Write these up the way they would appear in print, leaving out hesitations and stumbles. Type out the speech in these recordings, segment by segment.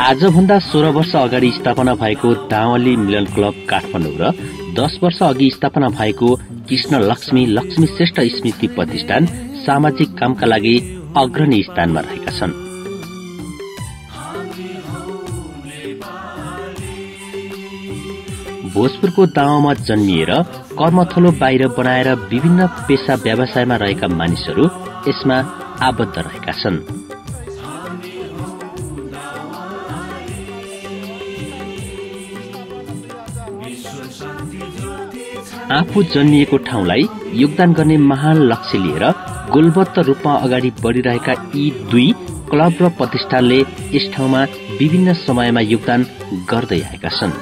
आजभन्दा 16 वर्ष अगाडि स्थापना भएको दावली मिलन क्लब काठमाडौँ र 10 वर्ष अघि स्थापना भएको कृष्ण लक्ष्मी श्रेष्ठ स्मृति प्रतिष्ठान सामाजिक कामका लागि अग्रणी स्थानमा रहेका छन्। भोजपुरको दावामा जन्मिएर कर्मथलो बाहिर बनाएर विभिन्न पेशा व्यवसायमा रहेका मानिसहरू यसमा आबद्ध रहेका छन्। आफू जन्मिएको ठाउँलाई योगदान गर्ने महान लक्ष्य लिएर गोलबद्ध रूपमा अगाडि बढ़िरहेका यी दुई क्लब र प्रतिष्ठानले यस ठाउँमा विभिन्न समयमा योगदान गर्दै आएका छन्।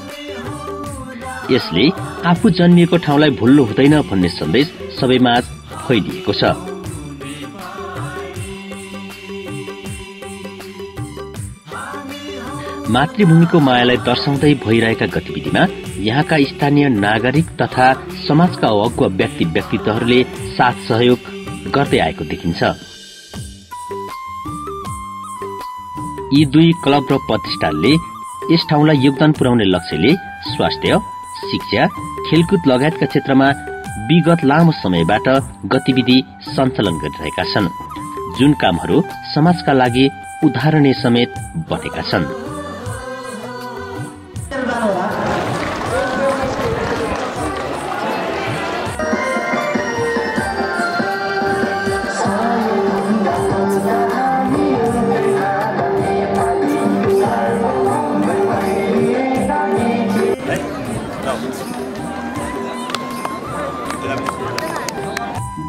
यसले आफू जन्मिएको ठाउँलाई भुल्नु हुँदैन भन्ने सन्देश सबैमा फैलिएको छ। मातृभूमिको मायालाई दर्शाउँदै भइरहेका गतिविधिमा यहाँका स्थानीय नागरिक तथा समाजका अगुवा व्यक्तित्वहरूले साथ सहयोग गर्दै आएको देखिन्छ। यी दुई क्लब र प्रतिष्ठानले यस ठाउँलाई योगदान पुर्याउने लक्ष्यले स्वास्थ्य, शिक्षा, खेलकुद लगायतका क्षेत्रमा विगत लामो समयबाट गतिविधि सञ्चालन गरिरहेका छन्, जुन कामहरू समाजका लागि उदाहरणीय समेत बनेका छन्।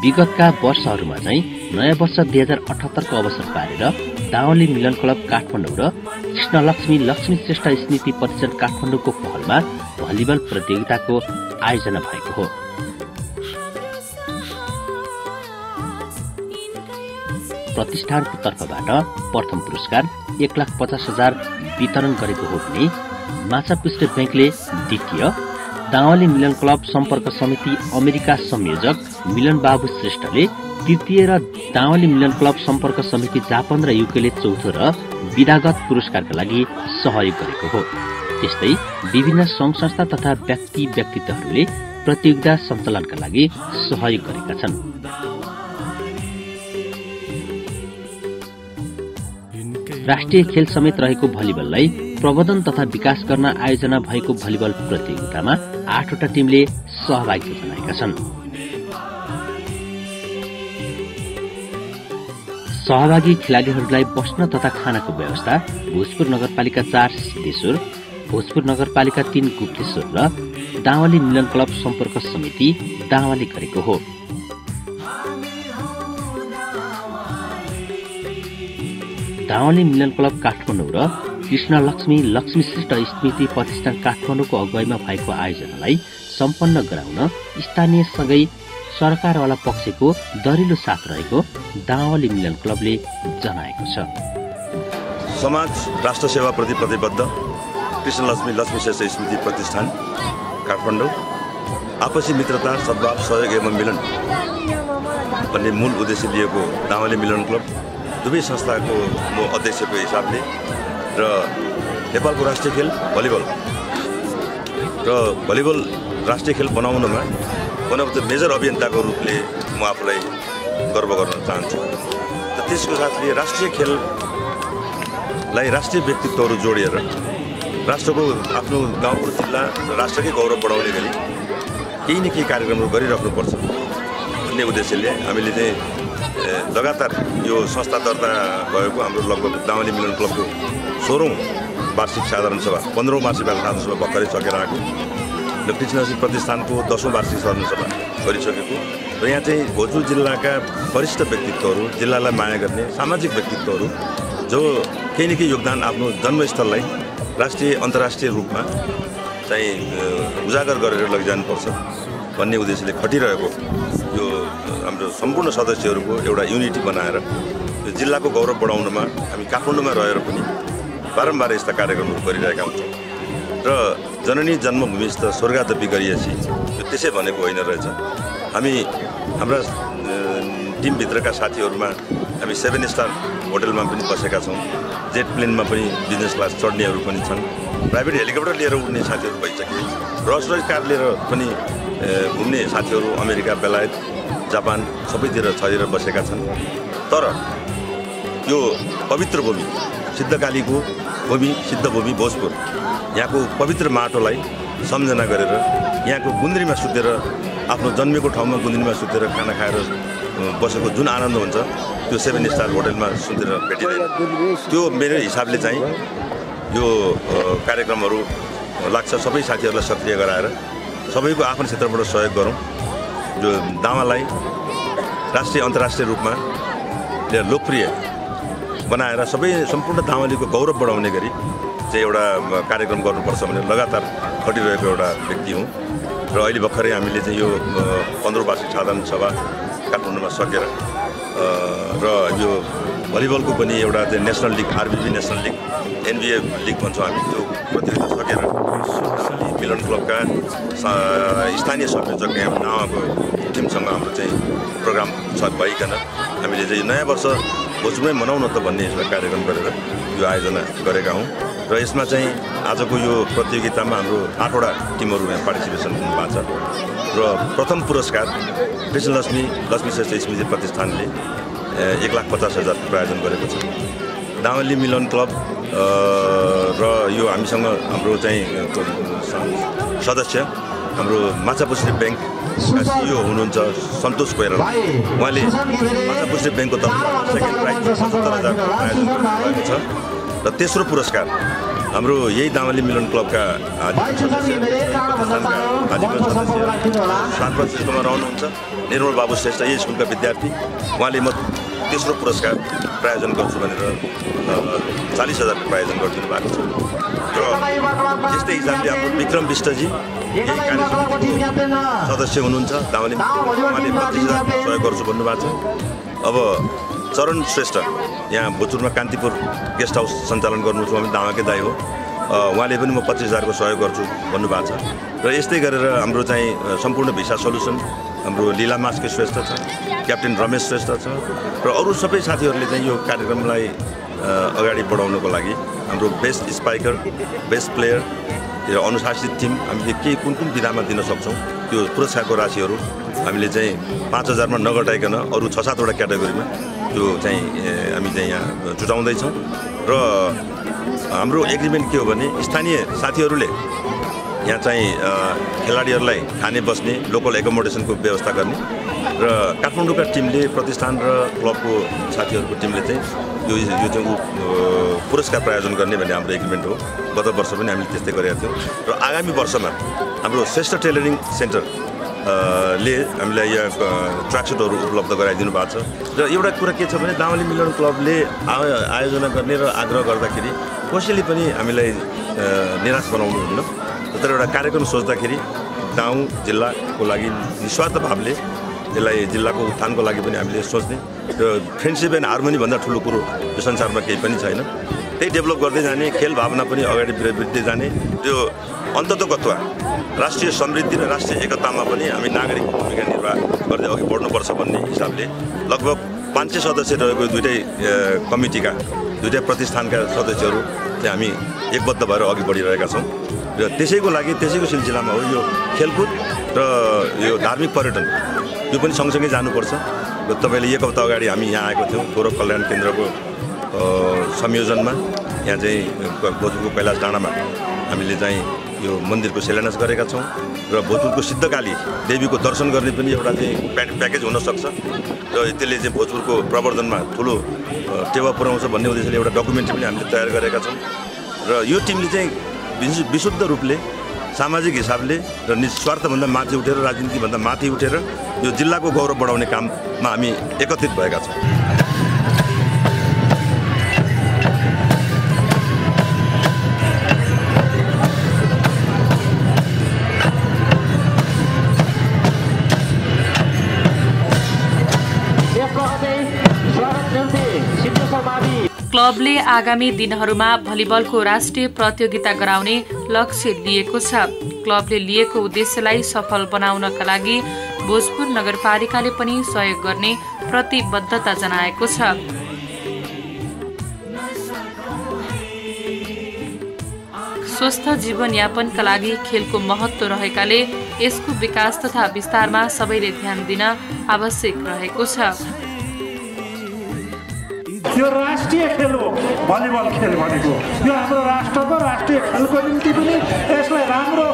विगतका वर्षहरूमा चाहिँ नयाँ वर्ष 2078 को अवसर पारेर दावली मिलन क्लब काठमाडौँ र कृष्ण लक्ष्मी श्रेष्ठ स्मृति प्रतिष्ठान काठमाडौँको पहलमा भलिबल प्रतियोगिताको आयोजना भएको हो। प्रतिष्ठानको तर्फबाट प्रथम पुरस्कार 1,50,000 वितरण गरेको हो भने माछापुष्ट बैंकले द्वितीय, दावली मिलन क्लब सम्पर्क समिति अमेरिका संयोजक मिलन बाबु श्रेष्ठले तृतीय र दावली मिलन क्लब सम्पर्क समिति जापान र युकेले चौथो र विधागत पुरस्कारका लागि सहयोग गरेको हो। त्यस्तै विभिन्न संघ संस्था तथा व्यक्तित्वहरूले प्रतियोगिता सञ्चालनका लागि सहयोग गरेका छन्। राष्ट्रिय खेल समेत रहेको भलिबललाई प्रबन्धन तथा विकास गर्न आयोजना भएको भलिबल प्रतियोगितामा 8 वटा टिमले सहभागिता जनाएका छन्। सहभागी खेलाड़ीहरूलाई बस्न तथा खानाको व्यवस्था भोजपुर नगरपालिका 4 सिद्धेश्वर, भोजपुर नगरपालिका 3 गुप्तेश्वर र दावली मिलन क्लब सम्पर्क समिति दावली गरेको हो। दावली मिलन क्लब काठमाडौँ र कृष्ण लक्ष्मी श्रेष्ठ स्मृति प्रतिष्ठान काठमाडौँको अगुवाईमा भएको आयोजनालाई सम्पन्न गराउन स्थानीयसँगै सरकारवाला पक्षको दरिलो साथ रहेको दावली मिलन क्लबले जनाएको छ। समाज राष्ट्र सेवा प्रति प्रतिबद्ध कृष्ण लक्ष्मी श्रेष्ठ स्मृति प्रतिष्ठान काठमाडौँ आपसी मित्रता, सद्भाव, सहयोग एवं मिलन भन्ने मूल उद्देश्य लिएको दावली मिलन क्लब दुवै संस्थाको म अध्यक्षको हिसाबले र नेपालको राष्ट्रिय खेल भलिबल र भलिबल राष्ट्रिय खेल बनाउनमा वान अफ द मेजर अभियन्ताको रूपले म आफूलाई गर्व गर्न चाहन्छु। र त्यसको साथले राष्ट्रिय खेललाई राष्ट्रिय व्यक्तित्वहरू जोडिएर राष्ट्रको आफ्नो गाउँको जिल्ला र राष्ट्रकै गौरव बढाउने गरी केही न केही कार्यक्रमहरू गरिराख्नुपर्छ भन्ने उद्देश्यले हामीले चाहिँ लगातार यो संस्था दर्ता भएको हाम्रो लगभग दावली मिलन क्लबको 16औं वार्षिक साधारण सभा, 15औं वार्षिक साधारण सभा भर्खरै सकेर आएको र कृष्ण प्रतिष्ठानको 10औं वार्षिक साधारण सभा गरिसकेको र यहाँ चाहिँ भोजपुर जिल्लाका वरिष्ठ व्यक्तित्वहरू, जिल्लालाई माया गर्ने सामाजिक व्यक्तित्वहरू जो केही न केही योगदान आफ्नो जन्मस्थललाई राष्ट्रिय अन्तर्राष्ट्रिय रूपमा चाहिँ उजागर गरेर लैजानुपर्छ भन्ने उद्देश्यले खटिरहेको यो हाम्रो सम्पूर्ण सदस्यहरूको एउटा युनिटी बनाएर यो जिल्लाको गौरव बढाउनमा हामी काठमाडौँमा रहेर पनि बारम्बार यस्ता कार्यक्रमहरू गरिरहेका हुन्छौँ र जननी जन्मभूमिस्थ स्वर्गादपि गरिएपछि यो त्यसै भनेको होइन रहेछ। हामी हाम्रा टिमभित्रका साथीहरूमा हामी 7 स्टार होटलमा पनि बसेका छौँ, जेट प्लेनमा पनि बिजनेस क्लास चढ्नेहरू पनि छन्, प्राइभेट हेलिकप्टर लिएर उड्ने साथीहरू भइसके, रोल्स रोयस कार लिएर पनि घुम्ने साथीहरू अमेरिका, बेलायत, जापान सबैतिर छरेर बसेका छन्। तर यो पवित्र भूमि सिद्धकालीको भूमि, सिद्धभूमि भोजपुर, यहाँको पवित्र माटोलाई सम्झना गरेर यहाँको गुन्द्रीमा सुतेर आफ्नो जन्मेको ठाउँमा गुन्द्रीमा सुतेर खाना खाएर बसेको जुन आनन्द हुन्छ त्यो 7 स्टार होटलमा सुतेर भेटिँदैन। त्यो मेरो हिसाबले चाहिँ यो कार्यक्रमहरू लाग्छ सबै साथीहरूलाई सक्रिय गराएर सबैको आफ्नो क्षेत्रबाट सहयोग गरौँ। जो दावालाई राष्ट्रिय अन्तर्राष्ट्रिय रूपमा लोकप्रिय बनाएर सबै सम्पूर्ण दावालीको गौरव बढाउने गरी चाहिँ एउटा कार्यक्रम गर्नुपर्छ भनेर लगातार खटिरहेको एउटा व्यक्ति हुँ र अहिले भर्खरै हामीले चाहिँ यो 15 वार्षिक साधारण सभा काठमाडौँमा सकेर र यो भलिबलको पनि एउटा चाहिँ national league, आरबिबी national league, NBA league भन्छौँ हामी, त्यो प्रतियोगिता सकेर मिलन क्लबका स्थानीय सभ्य जग्गा नावाको टिमसँग हाम्रो चाहिँ प्रोग्राम भइकन हामीले चाहिँ नयाँ वर्ष भोजपुरमै मनाउन त भन्ने कार्यक्रम गरेर यो आयोजना गरेका हौँ र यसमा चाहिँ आजको यो प्रतियोगितामा हाम्रो 8वटा टिमहरू यहाँ पार्टिसिपेसन हुनुभएको छ र प्रथम पुरस्कार कृष्णलक्ष्मी श्रेष्ठ स्मृति प्रतिष्ठानले 1,50,000 प्रायोजन गरेको छ। दावली मिलन क्लब र यो हामीसँग हाम्रो चाहिँ सदस्य हाम्रो माछापुछ्रे ब्याङ्क सिइओ हुनुहुन्छ सन्तोष कोइराला, उहाँले माछापुछ्रे ब्याङ्कको तर्फबाट सेकेन्ड प्राइज 75,000 प्रायोजन गर्नुभएको छ र तेस्रो पुरस्कार हाम्रो यही दावली मिलन क्लबका आजीवन सदस्य सान फ्रान्सिस्कोमा रहनुहुन्छ निर्मल बाबु श्रेष्ठ, यही स्कुलका विद्यार्थी, उहाँले म तेस्रो पुरस्कार प्रायोजन गर्छु भनेर 40,000 प्रायोजन गरिदिनु भएको छ र यस्तै हिसाबले हाम्रो विक्रम विष्टजी यही कार्यक्रमको सदस्य हुनुहुन्छ दावली, उहाँले 25,000 सहयोग गर्छु भन्नुभएको छ। अब चरण श्रेष्ठ यहाँ भोजपुरमा कान्तिपुर गेस्ट हाउस सञ्चालन गर्नुहुन्छ, उहाँ दावाकै दाइ हो, उहाँले पनि म 25,000 को सहयोग गर्छु भन्नुभएको छ र यस्तै गरेर हाम्रो चाहिँ सम्पूर्ण भिसा सोल्युसन हाम्रो लीला मास्के श्रेष्ठ छ, क्याप्टेन रमेश श्रेष्ठ छ र अरू सबै साथीहरूले चाहिँ यो कार्यक्रमलाई अगाडि बढाउनको लागि हाम्रो बेस्ट स्पाइकर, बेस्ट प्लेयर र अनुशासित टिम हामीले के कुन विधामा दिन सक्छौँ त्यो पुरस्कारको राशिहरू हामीले चाहिँ 5,000 मा नघटाइकन अरू 6-7 वटा क्याटेगोरीमा त्यो चाहिँ हामी चाहिँ यहाँ जुटाउँदैछौँ र हाम्रो एग्रिमेन्ट के हो भने स्थानीय साथीहरूले यहाँ चाहिँ खेलाडीहरूलाई खाने बस्ने लोकल एकोमोडेसनको व्यवस्था गर्ने र काठमाडौँका टिमले प्रतिष्ठान र क्लबको साथीहरूको टिमले चाहिँ यो चाहिँ पुरस्कार प्रायोजन गर्ने भन्ने हाम्रो एग्रिमेन्ट हो। गत वर्ष पनि हामीले त्यस्तै गरेका थियौँ र आगामी वर्षमा हाम्रो श्रेष्ठ टेलरिङ सेन्टर ले हामीलाई यहाँ ट्र्याकसुटहरू उपलब्ध गराइदिनु भएको छ र एउटा कुरा के छ भने दावली मिलन क्लबले आयोजना गर्ने र आग्रह गर्दाखेरि कसैले पनि हामीलाई निराश बनाउनु हुन्न। तर एउटा कार्यक्रम सोच्दाखेरि गाउँ जिल्लाको लागि निस्वार्थ भावले यसलाई जिल्लाको उत्थानको लागि पनि हामीले सोच्ने र फ्रेन्डसिप एन्ड हार्मोनी भन्दा ठुलो कुरो यो संसारमा केही पनि छैन। त्यही डेभलप गर्दै जाने, खेल भावना पनि अगाडि बढ्दै जाने, त्यो अन्ततोगत्वा राष्ट्रिय समृद्धि र राष्ट्रिय एकतामा पनि हामी नागरिक भूमिका निर्वाह गर्दै अघि बढ्नुपर्छ भन्ने हिसाबले लगभग 500 सदस्य रहेको दुईटै कमिटीका, दुईटै प्रतिष्ठानका सदस्यहरू चाहिँ हामी एकबद्ध भएर अघि बढिरहेका छौँ र त्यसैको लागि त्यसैको सिलसिलामा हो यो खेलकुद र यो धार्मिक पर्यटन यो पनि सँगसँगै जानुपर्छ। र तपाईँले एक हप्ता अगाडि हामी यहाँ आएको थियौँ गौरव कल्याण केन्द्रको संयोजनमा, यहाँ चाहिँ भोजपुरको कैलाश डाँडामा हामीले चाहिँ यो मन्दिरको शिलान्यास गरेका छौँ र भोजपुरको सिद्धकाली देवीको दर्शन गर्ने पनि एउटा चाहिँ प्याकेज हुनसक्छ र त्यसले चाहिँ भोजपुरको प्रवर्धनमा ठुलो टेवा पुर्याउँछ भन्ने उद्देश्यले एउटा डकुमेन्ट्री पनि हामीले तयार गरेका छौँ र यो टिमले चाहिँ विशुद्ध रूपले सामाजिक हिसाबले र निस्वार्थभन्दा माथि उठेर, राजनीतिभन्दा माथि उठेर यो जिल्लाको गौरव बढाउने काममा हामी एकत्रित भएका छौँ। क्लबले आगामी दिनहरूमा भलिबलको राष्ट्रिय प्रतियोगिता गराउने लक्ष्य लिएको छ। क्लबले लिएको उद्देश्यलाई सफल बनाउनका लागि भोजपुर नगरपालिकाले पनि सहयोग गर्ने प्रतिबद्धता जनाएको छ। स्वस्थ जीवनयापनका लागि खेलको महत्त्व रहेकाले यसको विकास तथा विस्तारमा सबैले ध्यान दिन आवश्यक रहेको छ। यो राष्ट्रिय खेल हो भलिबल खेल भनेको। यो हाम्रो राष्ट्रको राष्ट्रिय खेलको निम्ति पनि यसलाई राम्रो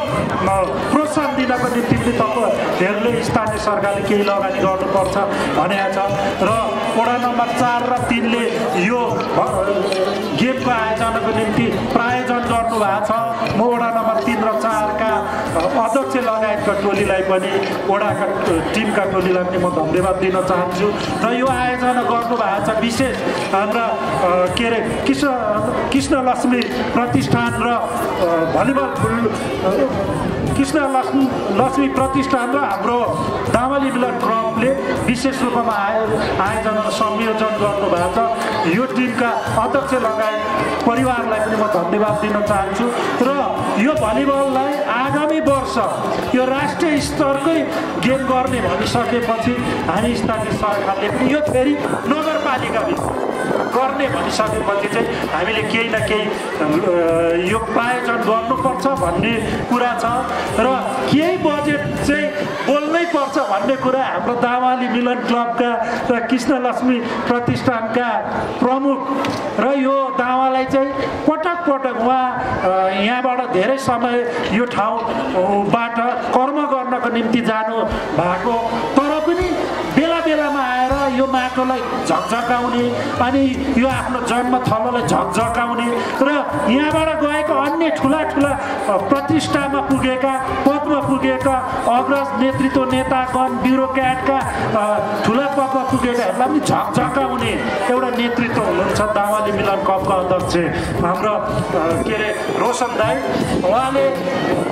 प्रोत्साहन दिनको निम्ति पनि तपाईँहरूले स्थानीय सरकारले केही लगानी गर्नुपर्छ भनेको छ र वडा नम्बर 4 र 3 ले यो गेमको आयोजनाको निम्ति प्रायोजन गर्नुभएको छ। म वडा नम्बर 3 र 4 का अध्यक्ष लगायतका टोलीलाई पनि वडाका टिमका टोलीलाई पनि म धन्यवाद दिन चाहन्छु र यो आयोजना गर्नुभएको छ। विशेष हाम्रा के अरे कृष्ण लक्ष्मी प्रतिष्ठान र भलिबल कृष्ण लक्ष्मी प्रतिष्ठान र हाम्रो दामली मिलन क्लबले विशेष रूपमा आयोजना संयोजन गर्नुभएको छ। यो टिमका अध्यक्ष लगायत परिवारलाई पनि म धन्यवाद दिन चाहन्छु र यो भलिबललाई आगामी वर्ष यो राष्ट्रिय स्तरकै गेम गर्ने भनिसकेपछि हामी स्थानीय सरकारले पनि यो फेरि नगरपालिकाभित्र गर्ने भनिसकेपछि चाहिँ हामीले केही न केही यो प्रायोजन गर्नुपर्छ भन्ने कुरा छ र केही बजेट चाहिँ बोल्नै पर्छ भन्ने कुरा हाम्रो दावाली मिलन क्लबका र कृष्ण लक्ष्मी प्रतिष्ठानका प्रमुख र यो दावालाई चाहिँ पटक पटक उहाँ यहाँबाट धेरै समय यो ठाउँबाट कर्म गर्नको निम्ति जानु भएको तर पनि बेला बेलामा आएर यो माटोलाई झकझकाउने अनि यो आफ्नो जन्मथलोलाई झकझकाउने र यहाँबाट गएका अन्य ठुला ठुला प्रतिष्ठामा पुगेका पदमा पुगेका अग्रज नेतृत्व नेतागण ब्युरोक्रेटका ठुला पदमा पुगेकाहरूलाई पनि झकझकाउने एउटा नेतृत्व हुनुहुन्छ दावाली मिलन क्लबका अध्यक्ष हाम्रो के अरे रोशन दाई। उहाँले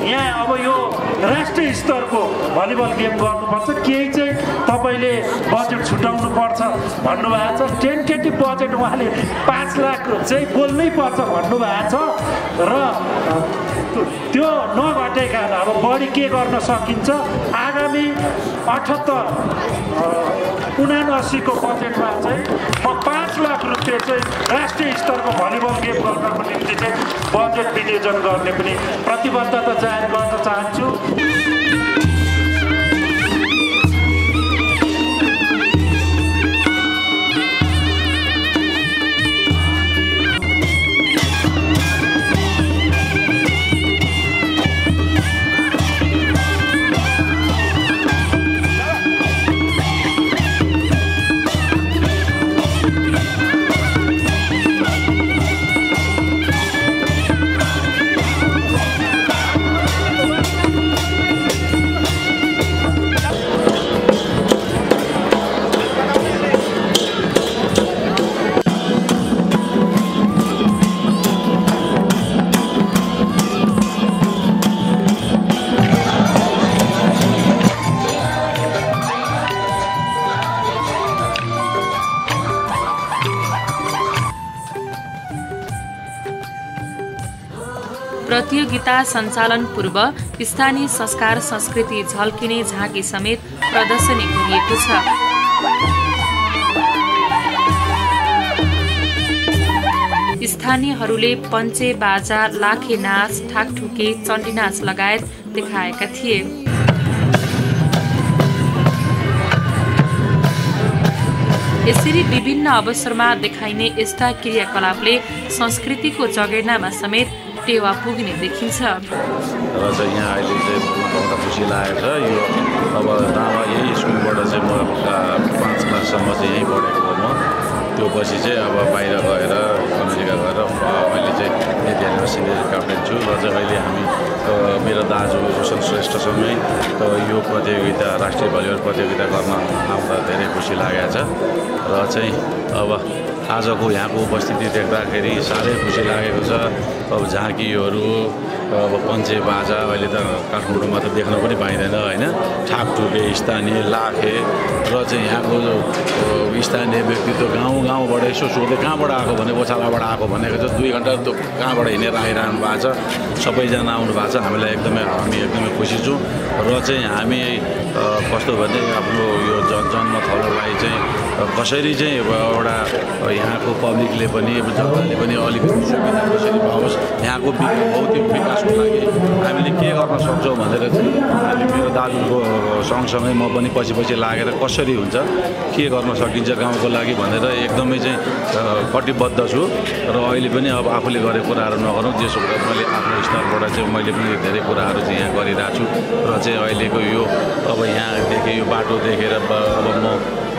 यहाँ अब यो राष्ट्रिय स्तरको भलिबल गेम गर्नुपर्छ केही चाहिँ तपाईँले बजेट छुटाउनु पर्छ भन्नुभएको छ। टेन्टेटिभ बजेट उहाँले 5 लाख चाहिँ बोल्नै पर्छ भन्नुभएको छ र त्यो नघटेका अब बढी के गर्न सकिन्छ आगामी 78-79 को बजेटमा चाहिँ म 5 लाख रुपियाँ चाहिँ राष्ट्रिय स्तरको भलिबल गेम गर्नको निम्ति चाहिँ बजेट विनियोजन गर्ने पनि प्रतिबद्धता जाहेर गर्न चाहन्छु। प्रतियोगिता सञ्चालन पूर्व स्थानीय संस्कार संस्कृति झल्किने झाँकी समेत प्रदर्शनी गरिएको छ। स्थानीयहरूले पञ्चे बाजा लाखे नाच ठाकठुके चण्डी नाच लगायत देखाएका थिए। यसरी विभिन्न अवसरमा देखाइने यस्ता क्रियाकलापले संस्कृतिको जगेर्नामा समेत टेवा पुग्ने देखिन्छ। र चाहिँ यहाँ अहिले चाहिँ बहुत खुसी लागेको छ। यो अब दावा यही स्कुलबाट चाहिँ म 5 क्लाससम्म चाहिँ यहीँ पढेको हो म। त्यो पछि चाहिँ अब बाहिर गएर अमेरिका गएर मैले चाहिँ यति सिनियर क्याप्टेन छु र चाहिँ अहिले हामी मेरो दाजु रोशन श्रेष्ठसँगै यो प्रतियोगिता राष्ट्रिय भलिबल प्रतियोगिता गर्न आउँदा धेरै खुसी लागेको छ र चाहिँ अब आजको यहाँको उपस्थिति देख्दाखेरि साह्रै खुसी लागेको छ। अब झाँकीहरू अब पञ्चे बाजा अहिले त काठमाडौँमा त देख्न पनि पाइँदैन होइन, ठाकठुके स्थानीय लाखे र चाहिँ यहाँको स्थानीय व्यक्तित्व गाउँबाट यसो सोध्दै कहाँबाट आएको भने ओछालाबाट आएको भनेको चाहिँ 2 घन्टा कहाँबाट हिँडेर आइरहनु भएको छ, सबैजना आउनु भएको छ। हामी एकदमै खुसी छौँ र चाहिँ हामी कस्तो भने आफ्नो यो जन्मथलोलाई चाहिँ कसरी चाहिँ एउटा यहाँको पब्लिकले पनि जनताले पनि अलिकति सुविधा कसरी पाओस्, यहाँको भौतिक विकासको लागि हामीले के गर्न सक्छौँ भनेर चाहिँ हामी मेरो दाजुको सँगसँगै म पनि पछि लागेर कसरी हुन्छ के गर्न सकिन्छ गाउँको लागि भनेर एकदमै चाहिँ कटिबद्ध छु र अहिले पनि अब आफूले गरेको कुराहरू नगरौँ, जेसो मैले आफ्नो स्तरबाट चाहिँ मैले पनि धेरै कुराहरू चाहिँ यहाँ गरिरहेको छु र चाहिँ अहिलेको यो अब यहाँदेखि यो बाटो देखेर अब म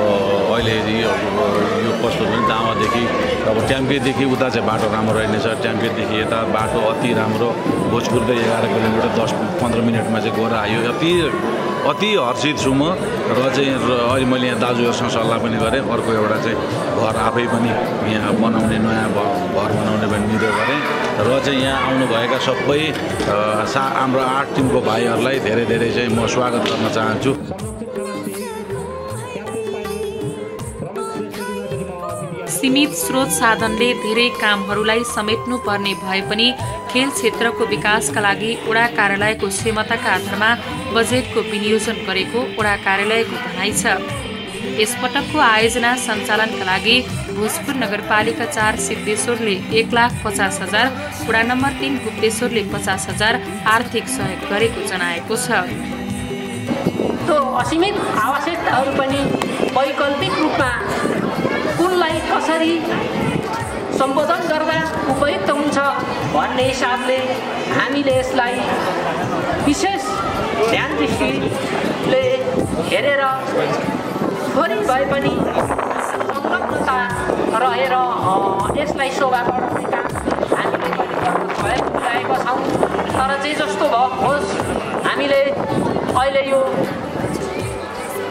अहिले यो कस्तो भने दावादेखि अब ट्याम्केदेखि उता चाहिँ बाटो राम्रो रहेनछ, ट्याम्केदेखि यता बाटो अति राम्रो, भोजपुरकै 11 किलोमिटर 10-15 मिनटमा चाहिँ गएर आयो। अति हर्षित छु म र चाहिँ अहिले मैले यहाँ दाजुहरूसँग सल्लाह पनि गरेँ, अर्को एउटा चाहिँ घर आफै पनि यहाँ बनाउने नयाँ घर बनाउने पनि निर्णय गरेँ र चाहिँ यहाँ आउनुभएका सबै हाम्रो 8 टिमको भाइहरूलाई धेरै चाहिँ म स्वागत गर्न चाहन्छु। सीमित स्रोत साधनले धेरै कामहरूलाई समेट्नु पर्ने भए पनि खेल क्षेत्रको विकासका लागि वडा कार्यालयको क्षमताका आधारमा बजेटको विनियोजन गरेको वडा कार्यालयको भनाइ छ। यसपटकको आयोजना सञ्चालनका लागि भोजपुर नगरपालिका 4 सिद्धेश्वरले 1,50,000, वडा नम्बर 3 गुप्तेश्वरले 50,000 आर्थिक सहयोग गरेको जनाएको छ। असीमित आवश्यकताहरू पनि वैकल्पिक रूपमा कुनलाई कसरी सम्बोधन गर्दा उपयुक्त हुन्छ भन्ने हिसाबले हामीले यसलाई विशेष ध्यान दृष्टिले हेरेर थोरै भए पनि संलग्नता रहेर यसलाई शोभा बढाउने काम हामीले गरिरहेका छौँ। तर जे जस्तो होस् हामीले अहिले यो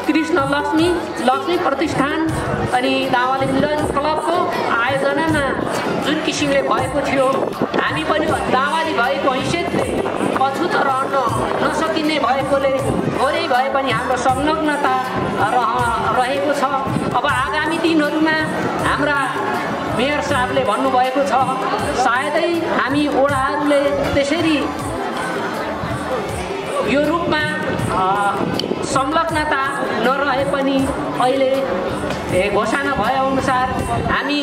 कृष्ण लक्ष्मी प्रतिष्ठान अनि दावाली मिलन क्लबको आयोजनामा जुन किसिमले भएको थियो, हामी पनि दावाली भएको हैसियतले अछुत रहन नसकिने भएकोले थोरै भए पनि हाम्रो संलग्नता रहेको छ। अब आगामी दिनहरूमा हाम्रा मेयर साहबले भन्नुभएको छ, सायदै हामी वडाहरूले त्यसरी यो रूपमा संलग्नता नरहे पनि अहिले घोषणा भएअनुसार हामी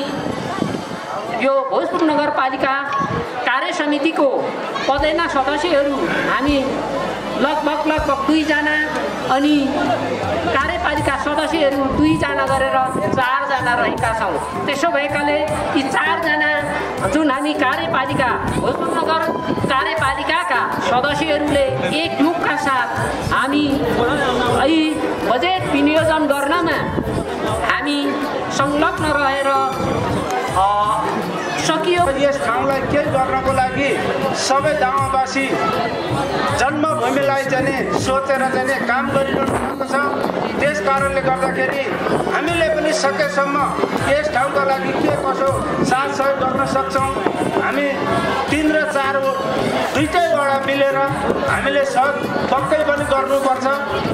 यो भोजपुर नगरपालिका कार्य समितिको पदेना सदस्यहरू हामी लगभग 2 जना अनि कार्यपालिका सदस्यहरू 2 जना गरेर 4 जना रहेका छौँ। त्यसो भएकाले यी 4 जना जुन हामी कार्यपालिका भोजपुर नगर कार्यपालिकाका सदस्यहरूले एकमुखका साथ हामी यी बजेट विनियोजन गर्नमा हामी संलग्न रहेर सकियो। यस ठाउँलाई केही गर्नको लागि सबै गाउँवासी जन्मभूमिलाई चाहिँ सोचेर चाहिँ काम गरिरहनु भएको छ। त्यस कारणले गर्दाखेरि हामीले पनि सकेसम्म यस ठाउँका लागि के कसो साथ सहयोग गर्न सक्छौँ। हामी 3 र 4 दुईटैबाट मिलेर हामीले सहयोग पक्कै पनि गर्नुपर्छ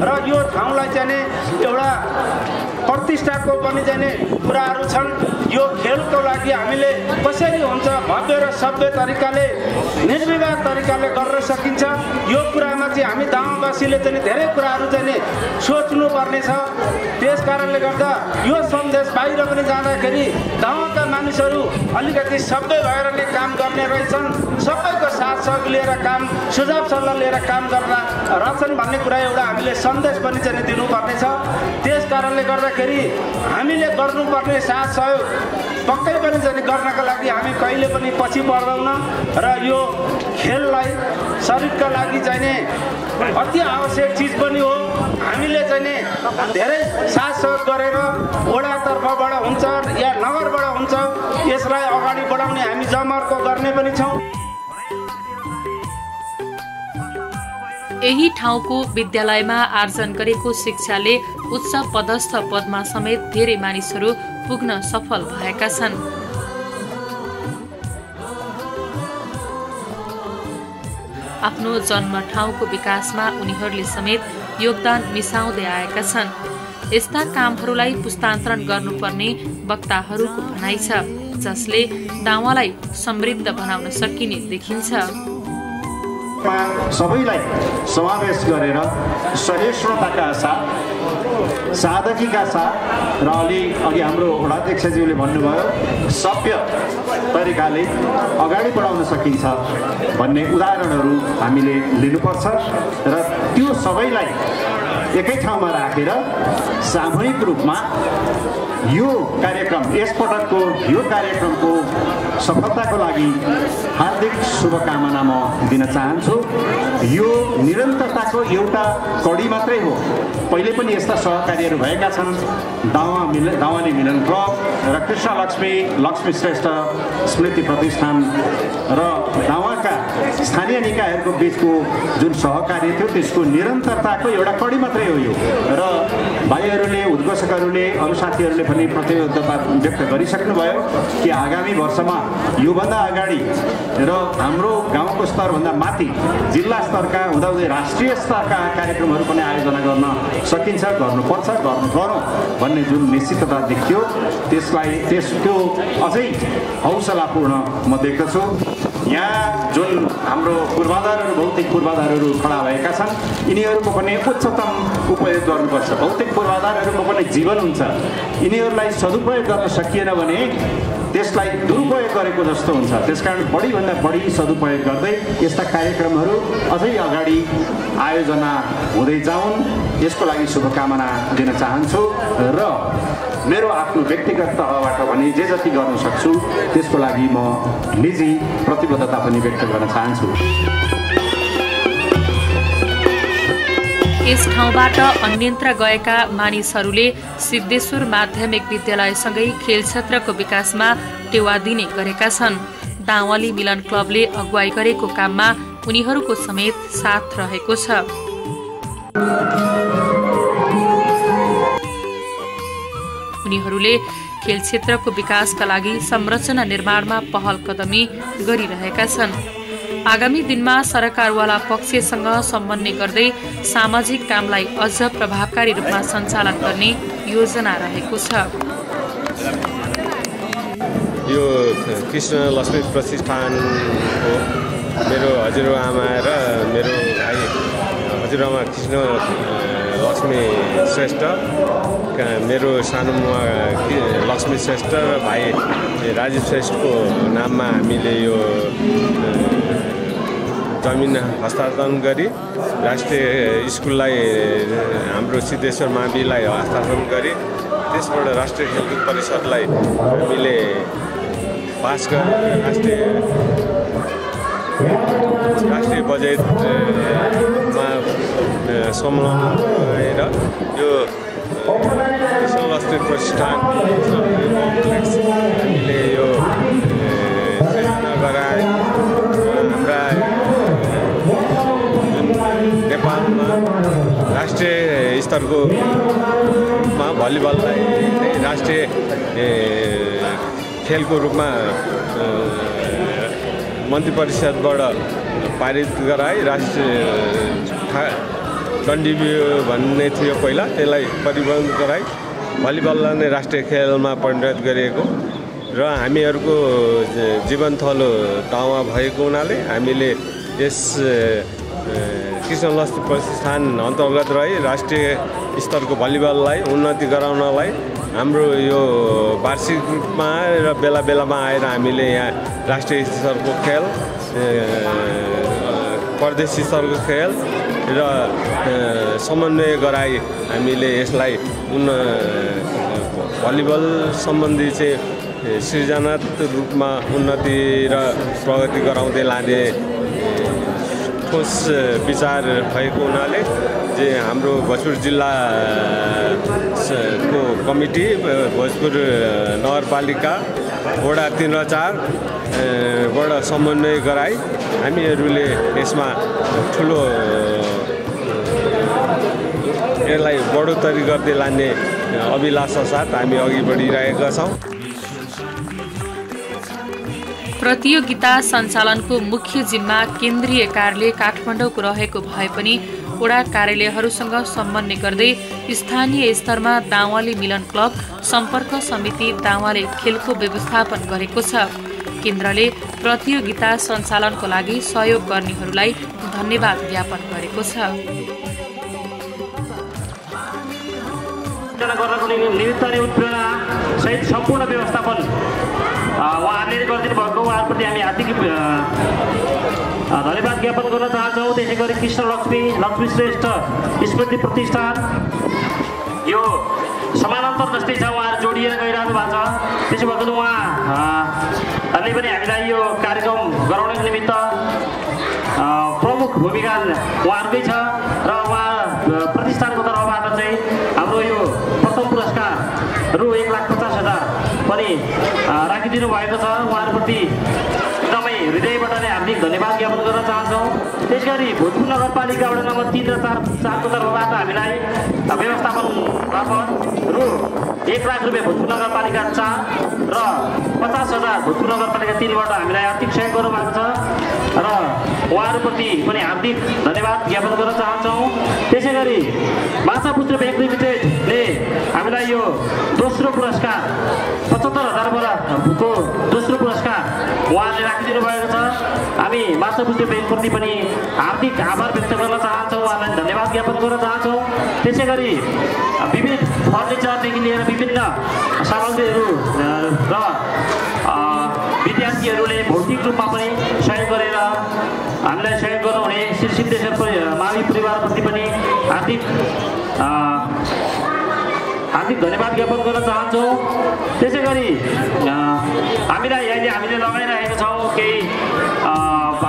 र यो ठाउँलाई चाहिँ एउटा प्रतिष्ठाको पनि चाहिँ कुराहरू छन्। यो खेलको लागि हामीले कसरी हुन्छ भव्य र सभ्य तरिकाले निर्विवाद तरिकाले गर्न सकिन्छ, यो कुरामा चाहिँ हामी गाउँवासीले चाहिँ धेरै कुराहरू चाहिँ सोच्नुपर्ने छ। त्यस कारणले गर्दा यो सन्देश बाहिर पनि जाँदाखेरि गाउँका मानिसहरू अलिकति सभ्य भएर नै काम गर्ने रहेछन्, सबैको साथ सहयोग लिएर काम सुझाव सल्लाह लिएर काम गर्न रहेछन् भन्ने कुरा एउटा हामीले सन्देश पनि चाहिँ दिनुपर्ने छ। त्यस कारणले गर्दाखेरि हामीले गर्नुपर्ने साथ सहयोग पक्कै पनि चाहिँ गर्नका लागि हामी कहिले पनि पछि पर्दैनौँ र यो खेललाई शरीरका लागि चाहिँ अति आवश्यक चिज पनि हो। हामीले चाहिँ धेरै साथ सहयोग गरेर वडा तर्फबाट हुन्छ या नगरबाट हुन्छ यसलाई अगाडि बढाउने हामी जमर्को गर्ने पनि छौँ। यही ठाउँको विद्यालयमा आर्जन गरेको शिक्षाले उच्च पदस्थ पदमा समेत धेरै मानिसहरू पुग्न सफल भएका छन्। आफ्नो जन्म ठाउँको विकासमा उनीहरूले समेत योगदान मिसाउँदै आएका छन्। यस्ता कामहरूलाई पुस्तान्तरण गर्नुपर्ने वक्ताहरूको भनाइ छ, जसले दावालाई समृद्ध बनाउन सकिने देखिन्छ। सबैलाई समावेश गरेर सहिष्णुताका साथ, सादगीका साथ र अघि हाम्रो वडाध्यक्षज्यूले भन्नुभयो सभ्य तरिकाले अगाडि बढाउन सकिन्छ भन्ने उदाहरणहरू हामीले लिनुपर्छ र त्यो सबैलाई एकै ठाउँमा राखेर सामूहिक रूपमा यो कार्यक्रम यसपटकको यो कार्यक्रमको सफलताको लागि हार्दिक शुभकामना म दिन चाहन्छु। यो निरन्तरताको एउटा कडी मात्रै हो। पहिले पनि यस्ता सहकार्यहरू भएका छन्। दावाली मिलन क्लब र कृष्ण लक्ष्मी श्रेष्ठ स्मृति प्रतिष्ठान र दावाका स्थानीय निकायहरूको बिचको जुन सहकार्य थियो त्यसको निरन्तरताको एउटा कडी मात्रै हो यो। र भाइहरूले उद्घोषकहरूले अरू साथीहरूले पनि प्रतिबद्धता व्यक्त गरिसक्नुभयो कि आगामी वर्षमा योभन्दा अगाडि र हाम्रो गाउँको स्तरभन्दा माथि जिल्ला स्तरका हुँदाहुँदै राष्ट्रिय स्तरका कार्यक्रमहरू पनि आयोजना गर्न सकिन्छ, गर्नुपर्छ, गर्नु गरौँ भन्ने जुन निश्चितता देखियो त्यसको अझै हौसलापूर्ण म देख्दछु। यहाँ जुन हाम्रो पूर्वाधारहरू भौतिक पूर्वाधारहरू खडा भएका छन् यिनीहरूको पनि उच्चतम उपयोग गर्नुपर्छ। भौतिक पूर्वाधारहरूको पनि जीवन हुन्छ। यिनीहरूलाई सदुपयोग गर्न सकिएन भने त्यसलाई दुरुपयोग गरेको जस्तो हुन्छ। त्यसकारण बढीभन्दा बढी सदुपयोग गर्दै यस्ता कार्यक्रमहरू अझै अगाडि आयोजना हुँदै जाउन्, यसको लागि शुभकामना दिन चाहन्छु। र मेरो आफ्नो व्यक्तिगत तहबाट पनि जे जति गर्न सक्छु त्यसको लागि म निजी प्रतिबद्धता पनि व्यक्त गर्न चाहन्छु। यस ठाउँबाट अन्यत्र गएका मानिसहरूले सिद्धेश्वर माध्यमिक विद्यालयसँगै खेल क्षेत्रको विकासमा टेवा दिने गरेका छन्। दावाली मिलन क्लबले अगुवाई गरेको काममा उनीहरूको समेत साथ रहेको छ। उनीहरूले खेल क्षेत्रको विकासका लागि संरचना निर्माणमा पहल कदमी गरिरहेका छन्। आगामी दिनमा सरकारवाला पक्षसँग समन्वय गर्दै सामाजिक कामलाई अझ प्रभावकारी रूपमा सञ्चालन गर्ने योजना रहेको छ। यो कृष्ण लक्ष्मी प्रतिष्ठानको मेरो हजुरआमा र मेरो भाइ हजुरआमा कृष्ण लक्ष्मी श्रेष्ठ, मेरो सानो लक्ष्मी श्रेष्ठ र भाइ राजीव श्रेष्ठको नाममा हामीले यो जमिन हस्तान्तरण गरी राष्ट्रिय स्कुललाई हाम्रो सिद्धेश्वर माविलाई हस्तान्तरण गरी त्यसबाट राष्ट्रिय खेलकुद परिषदलाई हामीले पास गरेर राष्ट्रिय बजेटमा संलग्न भएर यो कृष्ण लक्ष्मी प्रतिष्ठान हामीले यो गराए। हाम्रा नेपालमा राष्ट्रिय स्तरकोमा भलिबललाई राष्ट्रिय खेलको रूपमा मन्त्री परिषदबाट पारित गराए। राष्ट्रिय डन्डीबियो भन्ने थियो पहिला, त्यसलाई परिवर्तन गराई भलिबललाई नै राष्ट्रिय खेलमा परिणत गरिएको र हामीहरूको जीवन थलो दावा भएको हुनाले हामीले यस कृष्ण लक्ष्मी प्रतिष्ठान अन्तर्गत रही राष्ट्रिय स्तरको भलिबललाई उन्नति गराउनलाई हाम्रो यो वार्षिक रूपमा र बेला बेलामा आएर हामीले यहाँ राष्ट्रिय स्तरको खेल, प्रदेश स्तरको खेल र समन्वय गराई हामीले यसलाई भलिबल सम्बन्धी चाहिँ सृजनात्मक रूपमा उन्नति र प्रगति गराउँदै लाने ठोस विचार भएको हुनाले हाम्रो भोजपुर जिल्लाको कमिटी भोजपुर नगरपालिका वडा 3 र 4 बाट समन्वय गराई हामीहरूले यसमा ठुलो यसलाई बढोत्तरी गर्दै लाने अभिलाषा साथ हामी अघि बढिरहेका छौँ। प्रतियोगिता सञ्चालनको मुख्य जिम्मा केन्द्रीय कार्यालय काठमाडौँको रहेको भए पनि वडा कार्यालयहरूसँग समन्वय गर्दै स्थानीय स्तरमा दावाली मिलन क्लब सम्पर्क समिति दावाले खेलको व्यवस्थापन गरेको छ। केन्द्रले प्रतियोगिता सञ्चालनको लागि सहयोग गर्नेहरूलाई धन्यवाद ज्ञापन गरेको छ। गर्नको निमित्त नै उत्प्रेरणा सहित सम्पूर्ण व्यवस्थापन उहाँहरूले गरिदिनु भएको उहाँहरूप्रति हामी हार्दिक धन्यवाद ज्ञापन गर्न चाहन्छौँ। त्यसै गरी कृष्ण लक्ष्मी श्रेष्ठ स्मृति प्रतिष्ठान यो समानान्तर जस्तै छ, उहाँहरू जोडिएर गइरहनु भएको छ। त्यसो भएको उहाँहरूले पनि हामीलाई यो कार्यक्रम गराउनको निमित्त प्रमुख भूमिका उहाँहरूकै छ र उहाँ प्रतिष्ठानको तर्फबाट चाहिँ हाम्रो यो प्रथम पुरस्कार रु 1,50,000 पनि राखिदिनु भएको छ। उहाँहरूप्रति एकदमै हृदयबाट नै हार्दिक धन्यवाद ज्ञापन गर्न चाहन्छौँ। त्यस गरी भोजपुर नगरपालिका वडा नम्बर 3 र 4को तर्फबाट हामीलाई व्यवस्थापनतर्फ रु 1,00,000 रुपियाँ भोजपुर नगरपालिका 4 र 50,000 भोजपुर नगरपालिका 3बाट हामीलाई आर्थिक सहयोग गर्नुभएको छ र उहाँहरूप्रति पनि हार्दिक धन्यवाद ज्ञापन गर्न चाहन्छौँ। त्यसै गरी माछापुत्र ब्याङ्क लिमिटेडले हामीलाई यो दोस्रो पुरस्कार 75,000को दोस्रो पुरस्कार उहाँले राखिदिनु भएको छ। हामी माछापुत्र ब्याङ्कप्रति पनि हार्दिक आभार व्यक्त गर्न चाहन्छौँ, उहाँलाई धन्यवाद ज्ञापन गर्न चाहन्छौँ। त्यसै गरी विविध फर्निचरदेखि लिएर विभिन्न सामग्रीहरू र विद्यार्थीहरूले भौतिक रूपमा पनि सहयोग गरेर हामीलाई सहयोग गर्नुहुने श्री सिद्धेश्वर मावि परिवारप्रति पनि हार्दिक धन्यवाद ज्ञापन गर्न चाहन्छौँ। त्यसै गरी हामीलाई अहिले हामीले लगाइरहेका छौँ केही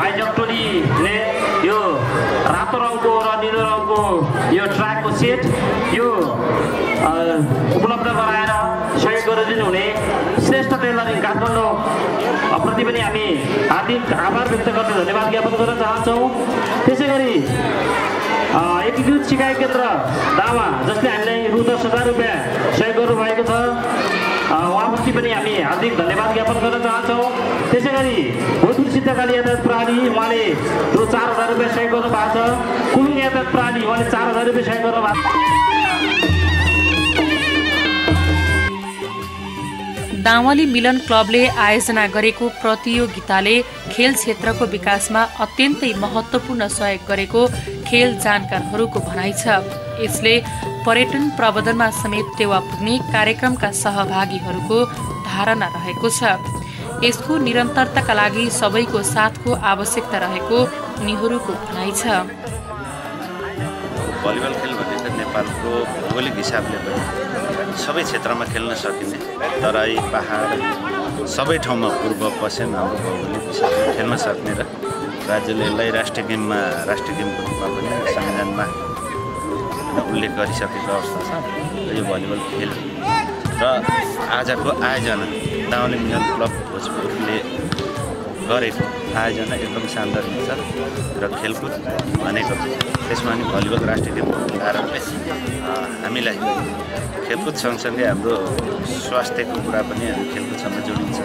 आयोजक टोलीले यो रातो रङको र निलो रङको यो ट्र्याकको सेट यो उपलब्ध गराएर सहयोग गरिदिनु हुने श्रेष्ठ टेलरिङ काठमाडौँ प्रति पनि हामी हार्दिक आभार व्यक्त गर्ने धन्यवाद ज्ञापन गर्न चाहन्छौँ। त्यसै गरी एकीकृत सिकाइ केन्द्र दावा जसले हामीलाई रु 10,000 रुपियाँ सहयोग गर्नुभएको छ, उहाँप्रति पनि हामी हार्दिक धन्यवाद ज्ञापन गर्न चाहन्छौँ। त्यसै गरी भोजपुर सिद्धकाली यातायात प्रणाली उहाँले रु 4,000 रुपियाँ सहयोग गर्नुभएको छ। कुलुङ यातायात प्रणाली उहाँले 4,000 रुपियाँ सहयोग गर्नुभएको छ। दावाली मिलन क्लबले आयोजना गरेको प्रतियोगिताले खेल क्षेत्रको विकासमा अत्यन्तै महत्त्वपूर्ण सहयोग गरेको खेल जानकारहरूको भनाइ छ। यसले पर्यटन प्रबन्धनमा समेत टेवा पुग्ने कार्यक्रमका सहभागीहरूको धारणा रहेको छ। यसको निरन्तरताका लागि सबैको साथको आवश्यकता रहेको उनीहरूको भनाइ छ। भलिबल खेल भनेको नेपालको भौगोलिक हिसाबले पनि सबै क्षेत्रमा खेल्न सकिने, तराई पहाड सबै ठाउँमा पूर्व पश्चिम हाम्रो भौगोलिक हिसाबले खेल्न सक्ने र राज्यले यसलाई राष्ट्रिय गेमको रूपमा पनि संविधानमा उल्लेख गरिसकेको अवस्था छ। यो भलिबल खेल र आजको आयोजना दावाली मिलन क्लब भोजपुरले गरेको आयोजना एकदम सान्दर्भिक छ र खेलकुद भनेको त्यसमा नि भलिबल राष्ट्रिय गेमको कारणले हामीलाई खेलकुद सँगसँगै हाम्रो स्वास्थ्यको कुरा पनि हामी खेलकुदसँग जोडिन्छ,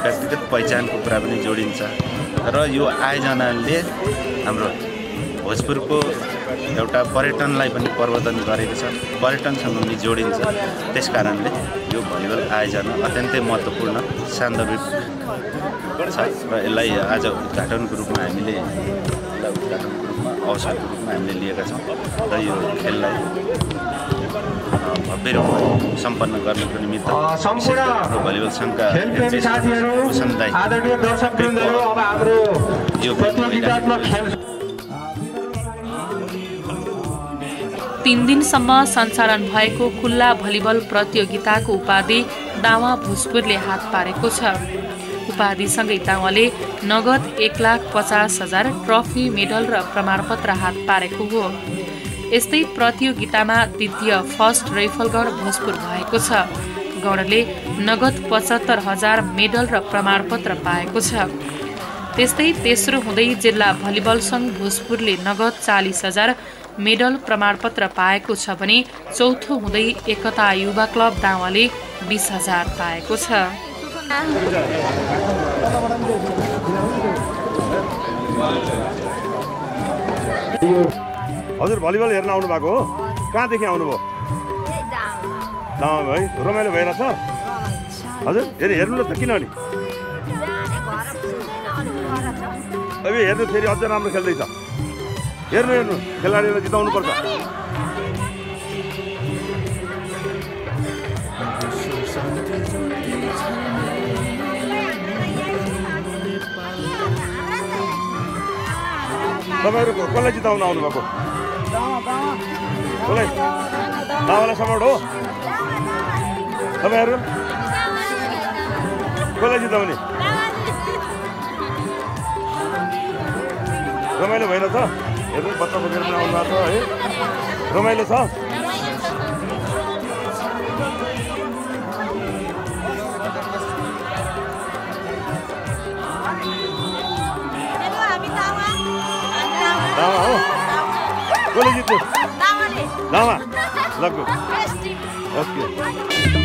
व्यक्तिगत पहिचानको कुरा पनि जोडिन्छ र यो आयोजनाले हाम्रो भोजपुरको एउटा पर्यटनलाई पनि प्रवर्धन गरेको छ, पर्यटनसँग पनि जोडिन्छ। त्यस कारणले यो भलिबल आयोजना अत्यन्तै महत्त्वपूर्ण सान्दर्भिक छ र यसलाई आज उद्घाटनको रूपमा हामीले अवसरको रूपमा हामीले लिएका छौँ र यो खेललाई भव्य रूपमा सम्पन्न गर्नको निमित्त भलिबल सङ्घका 3 दिनसम्म सञ्चालन भएको खुल्ला भलिबल प्रतियोगिताको उपाधि दावा भोजपुरले हात पारेको छ। उपाधिसँगै दावाले नगद 1,50,000 ट्रफी, मेडल र प्रमाणपत्र हात पारेको हो। यस्तै प्रतियोगितामा द्वितीय फर्स्ट रैफलगढ भोजपुर भएको छ। गणले नगद 75,000 मेडल र प्रमाणपत्र पाएको छ। त्यस्तै तेस्रो हुँदै जिल्ला भलिबल सङ्घ भोजपुरले नगद 40,000 मेडल प्रमाणपत्र पाएको छ भने चौथो हुँदै एकता युवा क्लब दावाले 20,000 पाएको छ। हजुर भलिबल हेर्न आउनु भएको हो? कहाँदेखि आउनुभयो? दावा है, रमाइलो भइरहेछ? हजुर हेर्नु न त, किन नि अब हेर्नु, फेरि अझ राम्रो खेल्दैछ। हेर्नु खेलाडीलाई जिताउनु पर्छ। तपाईँहरू कसलाई जिताउन आउनु भएको? कसलाई? दावालाई सपोर्ट हो? तपाईँहरू कसलाई जिताउने? रमाइलो भइरहेछ? हेर्नु बच्चा बच्चाहरू पनि आउनु भएको छ है, रमाइलो छ। दावा हो? कसले जित्यो? दावा। ल गुड, ओके।